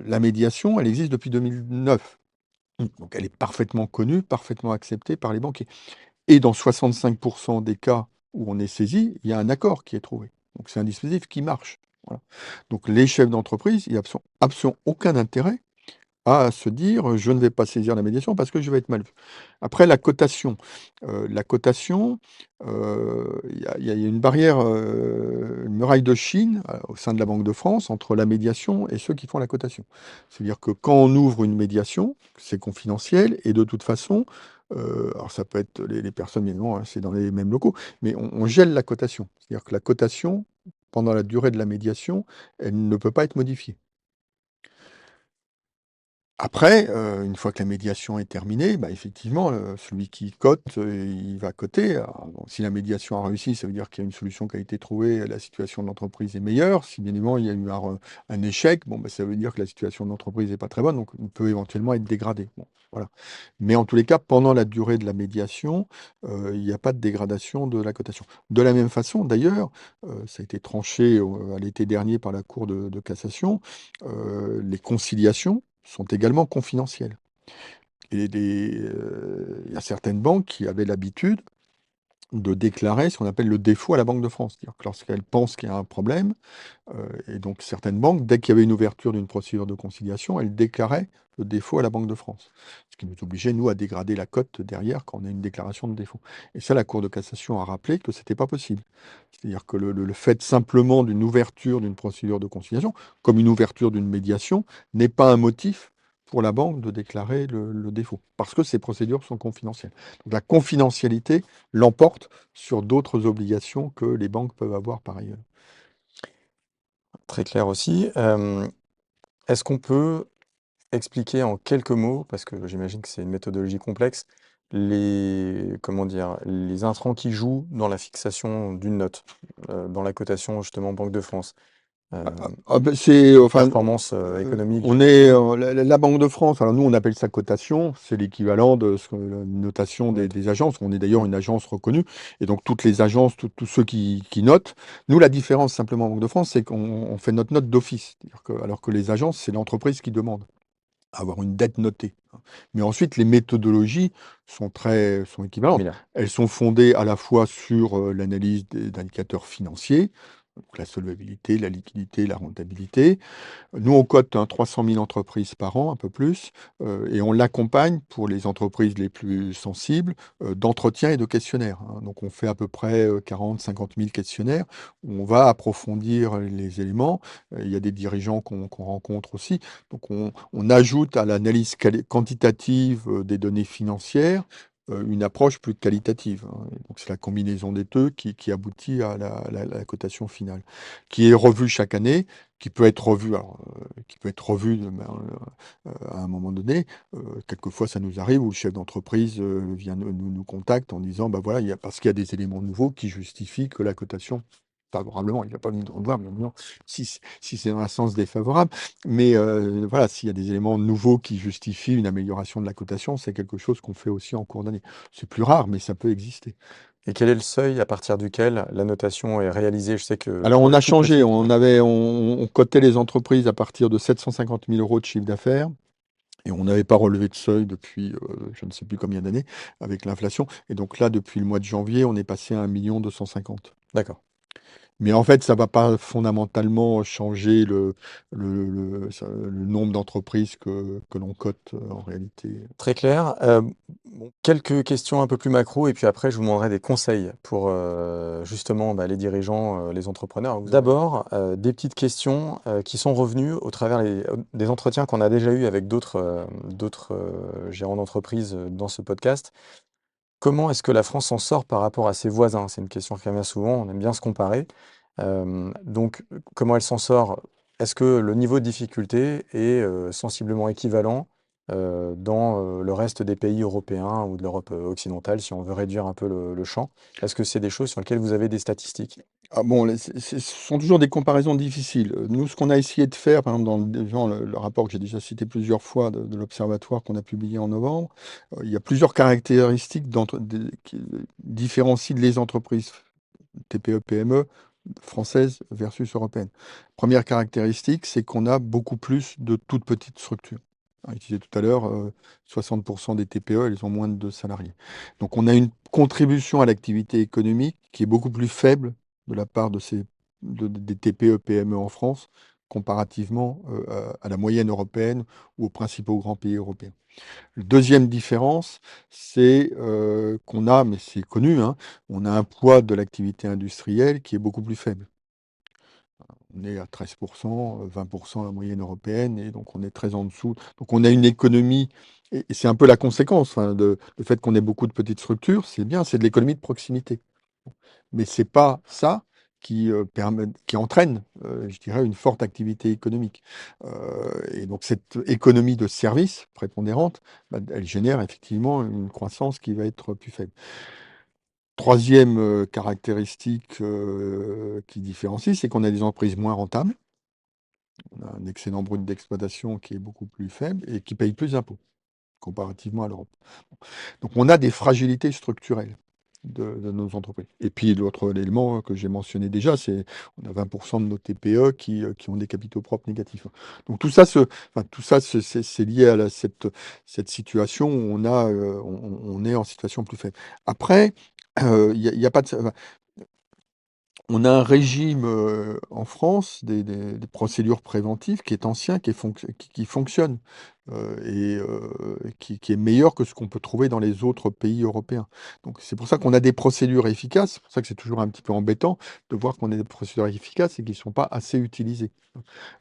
la médiation, elle existe depuis 2009. Donc elle est parfaitement connue, parfaitement acceptée par les banquiers. Et dans 65 des cas où on est saisi, il y a un accord qui est trouvé. Donc c'est un dispositif qui marche. Voilà. Donc les chefs d'entreprise, il y a absolument aucun intérêt à se dire: «Je ne vais pas saisir la médiation parce que je vais être mal vu». Après la cotation, il y a une barrière, une muraille de Chine, au sein de la Banque de France entre la médiation et ceux qui font la cotation. C'est-à-dire que quand on ouvre une médiation, c'est confidentiel et de toute façon, alors ça peut être les personnes bien évidemment, hein, c'est dans les mêmes locaux, mais on gèle la cotation. C'est-à-dire que la cotation, pendant la durée de la médiation, elle ne peut pas être modifiée. Après, une fois que la médiation est terminée, bah, effectivement, celui qui cote, il va coter. Alors bon, si la médiation a réussi, ça veut dire qu'il y a une solution qui a été trouvée, la situation de l'entreprise est meilleure. Si bien évidemment, il y a eu un échec, bon, bah, ça veut dire que la situation de l'entreprise n'est pas très bonne, donc il peut éventuellement être dégradé. Bon, voilà. Mais en tous les cas, pendant la durée de la médiation, il n'y a pas de dégradation de la cotation. De la même façon, d'ailleurs, ça a été tranché à l'été dernier par la Cour de cassation, les conciliations sont également confidentielles et il y a certaines banques qui avaient l'habitude de déclarer ce qu'on appelle le défaut à la Banque de France. C'est-à-dire que lorsqu'elles pensent qu'il y a un problème, et donc certaines banques, dès qu'il y avait une ouverture d'une procédure de conciliation, elles déclaraient le défaut à la Banque de France. Ce qui nous obligeait, nous, à dégrader la cote derrière quand on a une déclaration de défaut. Et ça, la Cour de cassation a rappelé que c'était pas possible. C'est-à-dire que le fait simplement d'une ouverture d'une procédure de conciliation, comme une ouverture d'une médiation, n'est pas un motif pour la banque de déclarer le défaut, parce que ces procédures sont confidentielles. Donc la confidentialité l'emporte sur d'autres obligations que les banques peuvent avoir par ailleurs. très clair aussi. Est-ce qu'on peut expliquer en quelques mots, parce que j'imagine que c'est une méthodologie complexe, les comment dire? Les intrants qui jouent dans la fixation d'une note, dans la cotation justement Banque de France? Ah bah, c'est enfin, Performance, économique on du est, oui, la Banque de France, alors nous, on appelle ça cotation, c'est l'équivalent de ce que la notation des note. des agences. On est Mmh. d'ailleurs une agence reconnue et donc toutes les agences, tous ceux qui notent. Nous, la différence simplement en Banque de France, c'est qu'on fait notre note d'office. C'est-à-dire que alors que les agences, c'est l'entreprise qui demande à avoir une dette notée, hein. Mais ensuite, les méthodologies sont équivalentes. Similaire. Elles sont fondées à la fois sur, l'analyse d'indicateurs financiers, donc la solvabilité, la liquidité, la rentabilité. Nous, on cote, hein, 300 000 entreprises par an, un peu plus, et on l'accompagne pour les entreprises les plus sensibles, d'entretien et de questionnaires, hein. Donc on fait à peu près, 40-50 000 questionnaires où on va approfondir les éléments. Il y a des dirigeants qu'on rencontre aussi. Donc on ajoute à l'analyse quantitative, des données financières, une approche plus qualitative, hein. Et donc c'est la combinaison des 2 qui aboutit à la cotation finale, qui est revue chaque année, qui peut être revue à un moment donné. Quelquefois, ça nous arrive où le chef d'entreprise, vient nous contacte en disant: «Bah, voilà, parce qu'il y a des éléments nouveaux qui justifient que la cotation favorablement». Il n'a pas mis de revoir, bien évidemment, si c'est dans un sens défavorable. Mais voilà, s'il y a des éléments nouveaux qui justifient une amélioration de la cotation, c'est quelque chose qu'on fait aussi en cours d'année. C'est plus rare, mais ça peut exister. Et quel est le seuil à partir duquel la notation est réalisée? Je sais que Alors pour on les a toutes changé, petites, on cotait les entreprises à partir de 750 000 € de chiffre d'affaires et on n'avait pas relevé de seuil depuis, je ne sais plus combien d'années avec l'inflation. Et donc là, depuis le mois de janvier, on est passé à 1 250 000. d'accord. Mais en fait, ça va pas fondamentalement changer le nombre d'entreprises que l'on cote, en réalité. Très clair. Bon, quelques questions un peu plus macro et puis après je vous demanderai des conseils pour, justement, bah, les dirigeants, les entrepreneurs. D'abord, des petites questions, qui sont revenues au travers des entretiens qu'on a déjà eus avec d'autres gérants d'entreprise, dans ce podcast. Comment est-ce que la France s'en sort par rapport à ses voisins? C'est une question qui revient souvent, on aime bien se comparer. Donc, comment elle s'en sort? Est-ce que le niveau de difficulté est, sensiblement équivalent, dans, le reste des pays européens ou de l'Europe, occidentale, si on veut réduire un peu le champ? Est-ce que c'est des choses sur lesquelles vous avez des statistiques? Ah bon, ce sont toujours des comparaisons difficiles. Nous, ce qu'on a essayé de faire, par exemple, le rapport que j'ai déjà cité plusieurs fois de l'Observatoire qu'on a publié en novembre, il y a plusieurs caractéristiques qui différencient les entreprises TPE-PME françaises versus européennes. Première caractéristique, c'est qu'on a beaucoup plus de toutes petites structures. Je disais tout à l'heure, 60% des TPE, elles ont moins de 2 salariés. Donc on a une contribution à l'activité économique qui est beaucoup plus faible de la part des TPE-PME en France, comparativement à la moyenne européenne ou aux principaux grands pays européens. La deuxième différence, c'est qu'on a, mais c'est connu, hein, on a un poids de l'activité industrielle qui est beaucoup plus faible. On est à 13%, 20% la moyenne européenne, et donc on est très en dessous. Donc on a une économie, et c'est un peu la conséquence, hein, le fait qu'on ait beaucoup de petites structures, c'est bien, c'est de l'économie de proximité. Mais c'est pas ça qui entraîne, je dirais, une forte activité économique. Et donc cette économie de services prépondérante, bah, elle génère effectivement une croissance qui va être plus faible. Troisième caractéristique qui différencie, c'est qu'on a des entreprises moins rentables. On a un excédent brut d'exploitation qui est beaucoup plus faible et qui paye plus d'impôts comparativement à l'Europe. Donc on a des fragilités structurelles de nos entreprises. Et puis l'autre élément que j'ai mentionné déjà, c'est on a 20% de nos TPE qui ont des capitaux propres négatifs. Donc tout ça c'est lié à cette situation où on est en situation plus faible. Après, il y a pas de... On a un régime, en France, des procédures préventives qui est ancien, qui fonctionne, qui est meilleur que ce qu'on peut trouver dans les autres pays européens. Donc c'est pour ça qu'on a des procédures efficaces. C'est pour ça que c'est toujours un petit peu embêtant de voir qu'on a des procédures efficaces et qui ne sont pas assez utilisées.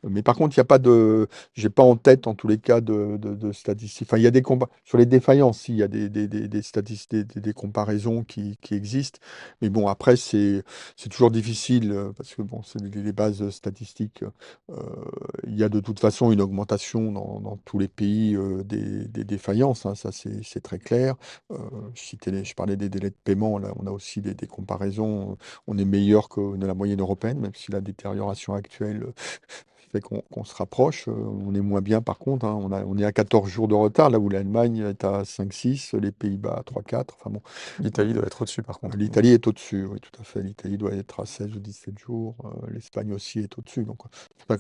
Mais par contre, il y a pas de j'ai pas en tête, en tous les cas, de statistiques. Enfin, il y a des compa sur les défaillances, si, il y a des statistiques, des comparaisons qui existent. Mais bon, après, c'est toujours difficile, parce que bon, c'est les bases statistiques. Heu, il y a de toute façon une augmentation dans tous les pays, des défaillances, hein, ça c'est très clair. Je parlais des délais de paiement, là, on a aussi des comparaisons, on est meilleur que de la moyenne européenne, même si la détérioration actuelle fait qu'on se rapproche. On est moins bien par contre, hein, on est à 14 jours de retard, là où l'Allemagne est à 5-6, les Pays-Bas à 3-4, enfin bon. L'Italie doit être au-dessus par contre. L'Italie est au-dessus, oui, tout à fait. L'Italie doit être à 16 ou 17 jours. L'Espagne aussi est au-dessus. Donc, c'est pas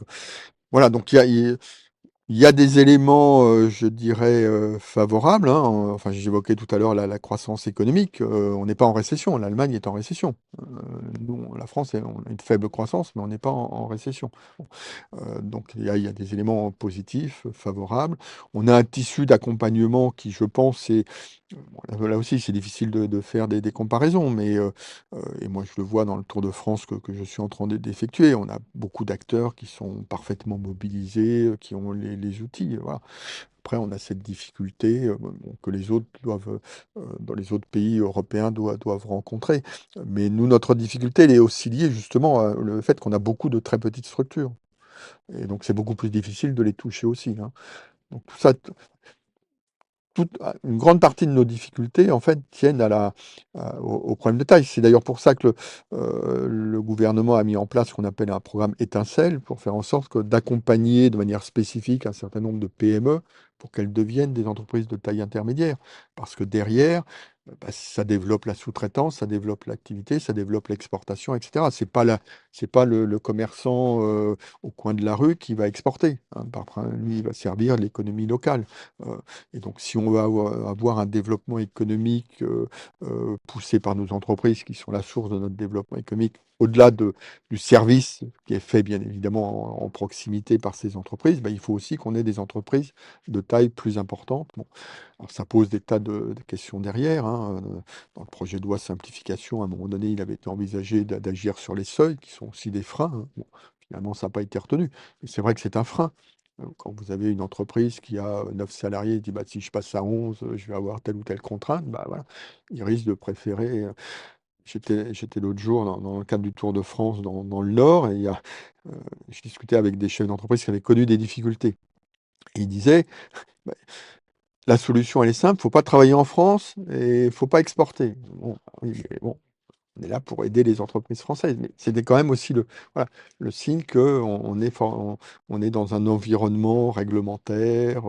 voilà, donc il y a des éléments, je dirais, favorables, hein. Enfin, j'évoquais tout à l'heure la croissance économique. On n'est pas en récession. L'Allemagne est en récession. Nous, la France, on a une faible croissance, mais on n'est pas en récession. Bon, donc il y a des éléments positifs, favorables. On a un tissu d'accompagnement qui, je pense, est bon, là aussi, c'est difficile de faire des comparaisons, mais et moi, je le vois dans le Tour de France que je suis en train d'effectuer. On a beaucoup d'acteurs qui sont parfaitement mobilisés, qui ont les outils, voilà. Après, on a cette difficulté bon, que les autres doivent, dans les autres pays européens doivent rencontrer. Mais nous, notre difficulté, elle est aussi liée justement à le fait qu'on a beaucoup de très petites structures et donc c'est beaucoup plus difficile de les toucher aussi, hein. Donc tout ça, une grande partie de nos difficultés, en fait, tiennent au problème de taille. C'est d'ailleurs pour ça que le gouvernement a mis en place ce qu'on appelle un programme étincelle pour faire en sorte d'accompagner de manière spécifique un certain nombre de PME pour qu'elles deviennent des entreprises de taille intermédiaire. Parce que derrière, bah, ça développe la sous-traitance, ça développe l'activité, ça développe l'exportation, etc. C'est pas le commerçant au coin de la rue qui va exporter, hein. Lui, il va servir l'économie locale. Euh, et donc, si on veut avoir un développement économique poussé par nos entreprises, qui sont la source de notre développement économique, au-delà du service qui est fait bien évidemment en proximité par ces entreprises, bah, il faut aussi qu'on ait des entreprises de taille plus importante. Bon, alors ça pose des tas de questions derrière, hein. Dans le projet de loi simplification, à un moment donné, il avait été envisagé d'agir sur les seuils, qui sont aussi des freins, hein. Bon, finalement, ça n'a pas été retenu. Mais c'est vrai que c'est un frein. Quand vous avez une entreprise qui a 9 salariés, il dit bah, si je passe à 11, je vais avoir telle ou telle contrainte, bah, voilà, il risque de préférer. J'étais l'autre jour dans le cadre du Tour de France dans le Nord, et euh, je discutais avec des chefs d'entreprise qui avaient connu des difficultés. Et ils disaient bah, la solution, elle est simple, faut pas travailler en France et faut pas exporter. Bon, oui, mais bon, on est là pour aider les entreprises françaises, mais c'était quand même aussi voilà, le signe qu'on on est dans un environnement réglementaire,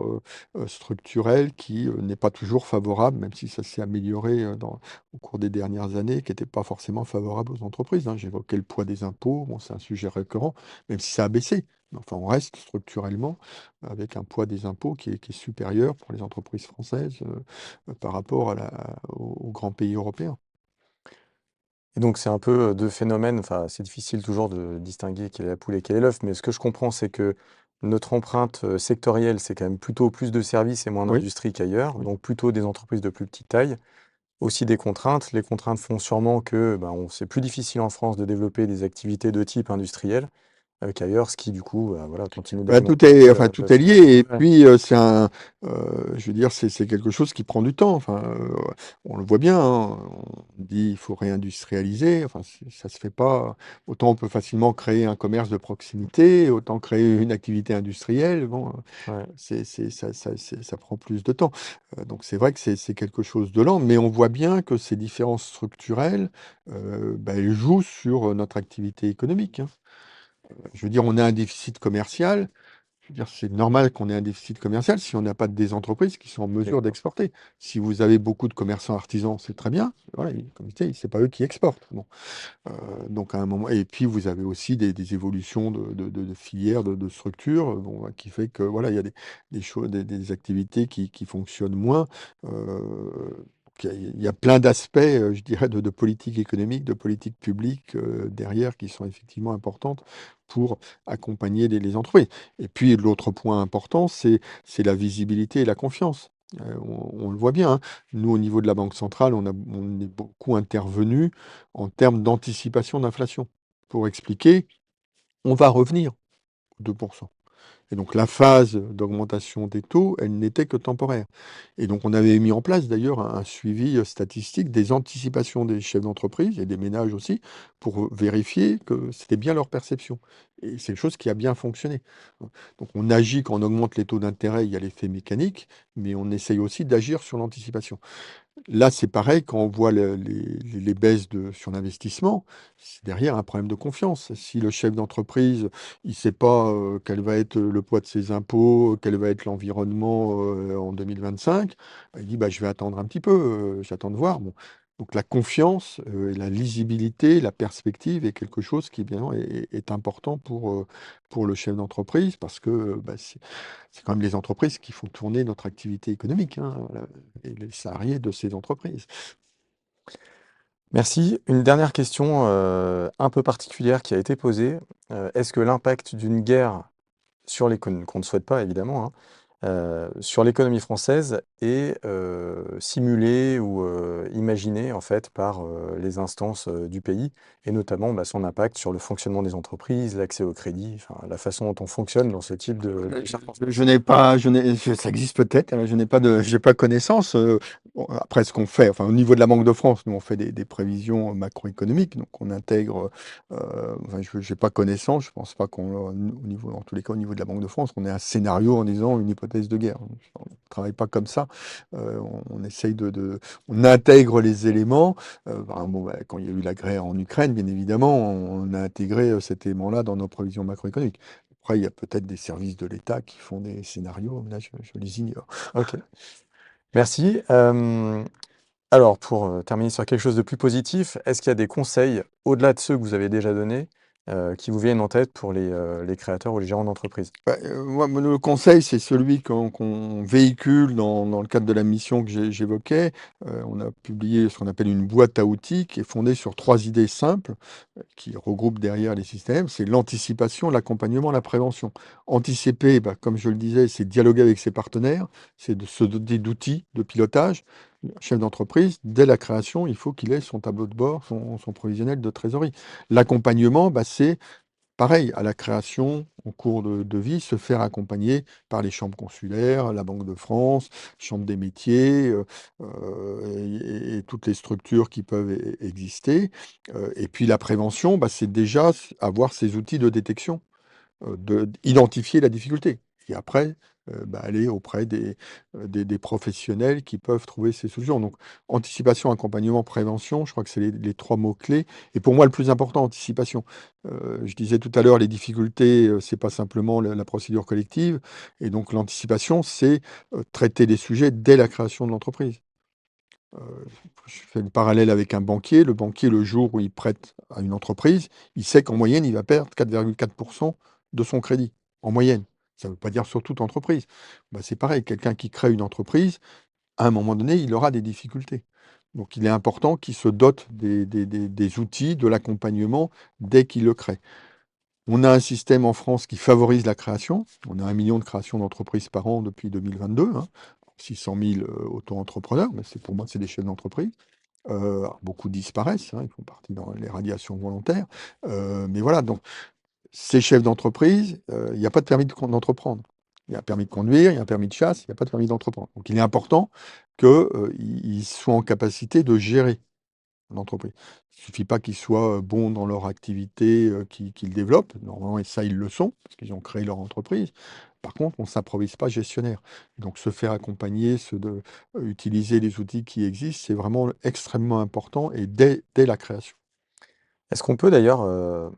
structurel qui n'est pas toujours favorable, même si ça s'est amélioré au cours des dernières années, qui n'était pas forcément favorable aux entreprises, hein. J'évoquais le poids des impôts, bon, c'est un sujet récurrent, même si ça a baissé. Mais enfin, on reste structurellement avec un poids des impôts qui est supérieur pour les entreprises françaises par rapport aux grands pays européens. Et donc c'est un peu deux phénomènes, enfin c'est difficile toujours de distinguer quelle est la poule et quel est l'œuf, mais ce que je comprends c'est que notre empreinte sectorielle c'est quand même plutôt plus de services et moins Oui, d'industrie qu'ailleurs, oui. donc plutôt des entreprises de plus petite taille. Aussi des contraintes, les contraintes font sûrement que c'est plus difficile en France de développer des activités de type industriel qu'ailleurs, ce qui du coup voilà, continue Bah, d'augmenter tout la est lié et sous-traitance. puis, je veux dire, c'est quelque chose qui prend du temps. Enfin, on le voit bien, hein, on dit: «Il faut réindustrialiser», enfin, ça se fait pas. Autant on peut facilement créer un commerce de proximité, autant créer une activité industrielle, bon, Ouais. ça prend plus de temps. Donc c'est vrai que c'est quelque chose de lent, mais on voit bien que ces différences structurelles, bah, elles jouent sur, notre activité économique, hein. Je veux dire, on a un déficit commercial. Je veux dire, c'est normal qu'on ait un déficit commercial si on n'a pas des entreprises qui sont en mesure D'accord. d'exporter. Si vous avez beaucoup de commerçants artisans, c'est très bien. Voilà, comme je disais, c'est pas eux qui exportent. Bon, donc à un moment, et puis vous avez aussi des évolutions de filières, de structures, bon, bah, qui fait que voilà, il y a des choses, des activités qui fonctionnent moins. Donc il y a plein d'aspects, je dirais, de politique économique, de politique publique derrière qui sont effectivement importantes pour accompagner les entreprises. Et puis l'autre point important, c'est la visibilité et la confiance. On le voit bien, hein. Nous, au niveau de la Banque centrale, on est beaucoup intervenu en termes d'anticipation d'inflation pour expliquer, on va revenir aux 2%. Et donc la phase d'augmentation des taux, elle n'était que temporaire. Et donc on avait mis en place d'ailleurs un suivi statistique des anticipations des chefs d'entreprise et des ménages aussi, pour vérifier que c'était bien leur perception. Et c'est quelque chose qui a bien fonctionné. Donc on agit quand on augmente les taux d'intérêt, il y a l'effet mécanique, mais on essaye aussi d'agir sur l'anticipation. Là, c'est pareil, quand on voit les baisses sur l'investissement, c'est derrière un problème de confiance. Si le chef d'entreprise, il ne sait pas quel va être le poids de ses impôts, quel va être l'environnement en 2025, bah, il dit bah, je vais attendre un petit peu, j'attends de voir. Bon. Donc la confiance, et la lisibilité, la perspective est quelque chose qui bien est important pour le chef d'entreprise parce que bah, c'est quand même les entreprises qui font tourner notre activité économique, hein, et les salariés de ces entreprises. Merci. Une dernière question un peu particulière qui a été posée. Est-ce que l'impact d'une guerre sur l'économie, qu'on ne souhaite pas évidemment, hein, sur l'économie française est simulée ou imaginée en fait par les instances du pays et notamment son impact sur le fonctionnement des entreprises, l'accès au crédit, enfin, la façon dont on fonctionne dans ce type de circonstances. Je n'ai pas, ça existe peut-être, hein, j'ai pas connaissance. Bon, après, ce qu'on fait, enfin, au niveau de la Banque de France, nous, on fait des prévisions macroéconomiques, donc on intègre, enfin, j'ai pas connaissance, je pense pas au niveau, en tous les cas, au niveau de la Banque de France, on ait un scénario en disant une hypothèse de guerre. On ne travaille pas comme ça. On essaye on intègre les éléments. Bon, quand il y a eu la guerre en Ukraine, bien évidemment, on a intégré cet élément-là dans nos prévisions macroéconomiques. Après, il y a peut-être des services de l'État qui font des scénarios, mais là, je les ignore. Ok, merci. Alors, pour terminer sur quelque chose de plus positif, est-ce qu'il y a des conseils, au-delà de ceux que vous avez déjà donnés, qui vous viennent en tête pour les créateurs ou les gérants d'entreprise? Moi, le conseil, c'est celui qu'on véhicule dans le cadre de la mission que j'évoquais. On a publié ce qu'on appelle une boîte à outils qui est fondée sur 3 idées simples qui regroupent derrière les systèmes. C'est l'anticipation, l'accompagnement, la prévention. Anticiper, comme je le disais, c'est dialoguer avec ses partenaires, c'est de se doter d'outils de pilotage. Un chef d'entreprise, dès la création, il faut qu'il ait son tableau de bord, son provisionnel de trésorerie. L'accompagnement, c'est pareil, à la création, en cours de vie, se faire accompagner par les chambres consulaires, la Banque de France, Chambre des métiers, et toutes les structures qui peuvent exister. Et puis la prévention, c'est déjà avoir ces outils de détection, identifier la difficulté. Et après, aller auprès des professionnels qui peuvent trouver ces solutions. Donc, anticipation, accompagnement, prévention, je crois que c'est les 3 mots-clés. Et pour moi, le plus important, anticipation. Je disais tout à l'heure, les difficultés, c'est pas simplement la procédure collective. Et donc, l'anticipation, c'est traiter les sujets dès la création de l'entreprise. Euh, je fais le parallèle avec un banquier. Le banquier, le jour où il prête à une entreprise, il sait qu'en moyenne, il va perdre 4,4% de son crédit, en moyenne. Ça ne veut pas dire sur toute entreprise. C'est pareil, quelqu'un qui crée une entreprise, à un moment donné, il aura des difficultés. Donc il est important qu'il se dote des outils, de l'accompagnement dès qu'il le crée. On a un système en France qui favorise la création. On a 1 million de créations d'entreprises par an depuis 2022, hein. 600 000 auto-entrepreneurs, mais pour moi, c'est des chefs d'entreprise. Beaucoup disparaissent, hein, ils font partie dans les radiations volontaires. Mais voilà, donc ces chefs d'entreprise, il n'y a pas de permis d'entreprendre. Il y a un permis de conduire, il y a un permis de chasse, il n'y a pas de permis d'entreprendre. Donc il est important qu'ils soient en capacité de gérer l'entreprise. Il ne suffit pas qu'ils soient bons dans leur activité qu'ils développent. Normalement, et ça, ils le sont, parce qu'ils ont créé leur entreprise. Par contre, on ne s'improvise pas gestionnaire. Donc, se faire accompagner, utiliser les outils qui existent, c'est vraiment extrêmement important et dès la création. Est-ce qu'on peut d'ailleurs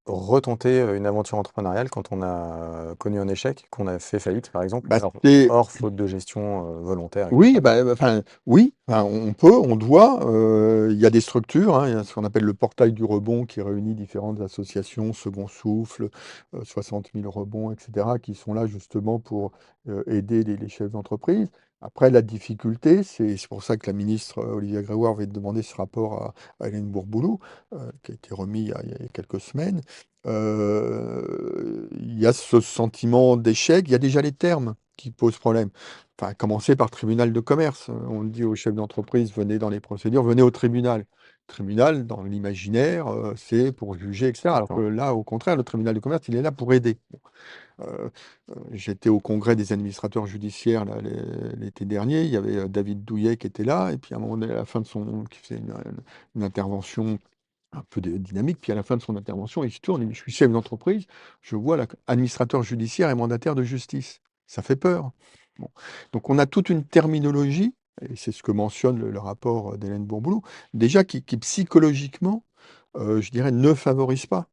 retenter une aventure entrepreneuriale quand on a connu un échec, qu'on a fait faillite par exemple, Bah, alors c'est hors faute de gestion volontaire, Oui, etc. enfin, oui, enfin, on peut, on doit. Il y a des structures, hein, il y a ce qu'on appelle le portail du rebond qui réunit différentes associations, Second Souffle, 60 000 rebonds, etc., qui sont là justement pour aider les chefs d'entreprise. Après, la difficulté, c'est pour ça que la ministre Olivia Grégoire va demander ce rapport à Hélène Bourboulou, qui a été remis il y a quelques semaines. Il y a ce sentiment d'échec, il y a déjà les termes qui posent problème. Enfin, à commencer par le tribunal de commerce. On dit aux chefs d'entreprise, venez dans les procédures, venez au tribunal. Tribunal, dans l'imaginaire, c'est pour juger, etc. Alors que D'accord. là, au contraire, le tribunal de commerce, il est là pour aider. Euh, J'étais au congrès des administrateurs judiciaires là, l'été dernier. Il y avait David Douillet qui était là. Et puis à un moment donné, à la fin de qui faisait une intervention un peu dynamique. Puis à la fin de son intervention, il se tourne, il dit, je suis chef d'entreprise, je vois l'administrateur judiciaire et mandataire de justice. Ça fait peur. Bon. Donc on a toute une terminologie, et c'est ce que mentionne le rapport d'Hélène Bourboulou, déjà qui psychologiquement, je dirais, ne favorise pas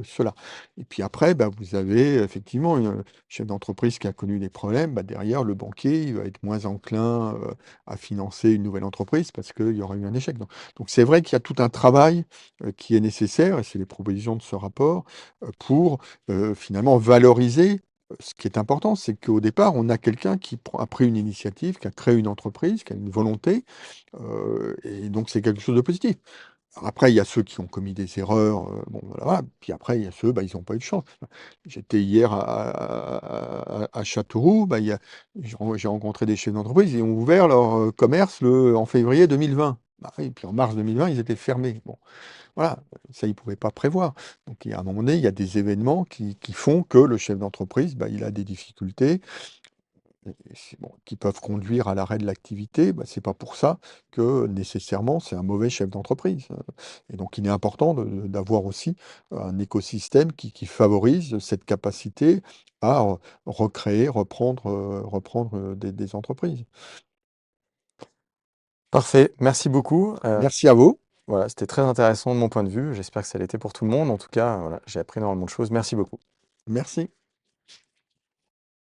cela. Et puis après, vous avez effectivement un chef d'entreprise qui a connu des problèmes. Derrière, le banquier, il va être moins enclin à financer une nouvelle entreprise parce qu'il y aura eu un échec. Donc c'est vrai qu'il y a tout un travail qui est nécessaire, et c'est les propositions de ce rapport, pour finalement valoriser. Ce qui est important, c'est qu'au départ, on a quelqu'un qui a pris une initiative, qui a créé une entreprise, qui a une volonté, et donc c'est quelque chose de positif. Après, il y a ceux qui ont commis des erreurs, bon, voilà. Puis après, il y a ceux, bah, ils n'ont pas eu de chance. J'étais hier à Châteauroux, bah, j'ai rencontré des chefs d'entreprise, ils ont ouvert leur commerce en février 2020. Bah oui, puis en mars 2020, ils étaient fermés. Bon, voilà, ça, ils ne pouvaient pas prévoir. Donc, à un moment donné, il y a des événements qui font que le chef d'entreprise, bah, il a des difficultés bon, qui peuvent conduire à l'arrêt de l'activité. Bah, c'est pas pour ça que nécessairement c'est un mauvais chef d'entreprise. Et donc il est important d'avoir aussi un écosystème qui favorise cette capacité à recréer, reprendre des entreprises. Parfait, merci beaucoup. Merci à vous. Voilà, c'était très intéressant de mon point de vue. J'espère que ça l'était pour tout le monde. En tout cas, voilà, j'ai appris énormément de choses. Merci beaucoup. Merci.